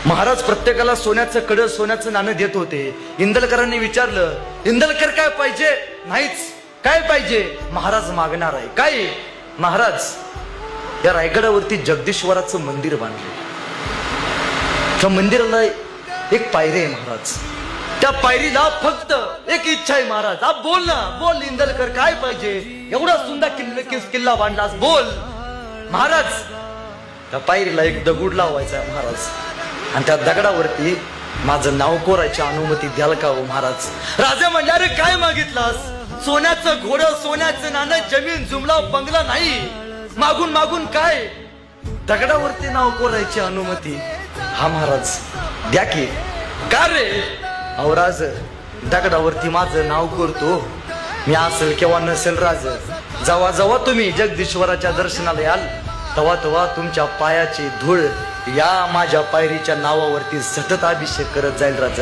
महाराज प्रत्येकाला सोन्याचं कडं सोन्याचं नाणं देत होते। इंदलकरांनी विचारलं, इंदलकर काय पाहिजे? नाहीच। काय पाहिजे? महाराज मागणार आहे। काय? महाराज या रायगडावरती जगदीश्वराचं मंदिर बांधले, त्या मंदिराला एक पायरी आहे महाराज, त्या पायरीला फक्त एक इच्छा आहे महाराज। आप बोल ना, बोल इंदलकर काय पाहिजे? एवढा सुंदर किल्ला बांधलास, बोल महाराज। त्या पायरीला एक दगड लावायचा आहे महाराज, आणि त्या दगडावरती माझं नाव कोरायची अनुमती द्याल का हो महाराज? राजा म्हणले, अरे काय मागितलास? सोन्याचं घोडं, सोन्याचं नाणं, जमीन जुमला, बंगला नाही, मागून मागून काय? दगडावरती नाव कोरायची अनुमती। हा महाराज द्या की। का रे? अहो राज, दगडावरती माझं नाव करतो मी, असेल किंवा नसेल राज, जेव्हा जेव्हा तुम्ही जगदीश्वराच्या दर्शनाला याल तेव्हा तेव्हा तुमच्या पायाची धूळ या माझ्या पायरीच्या नावावरती सतत अभिषेक करत जाईल राज।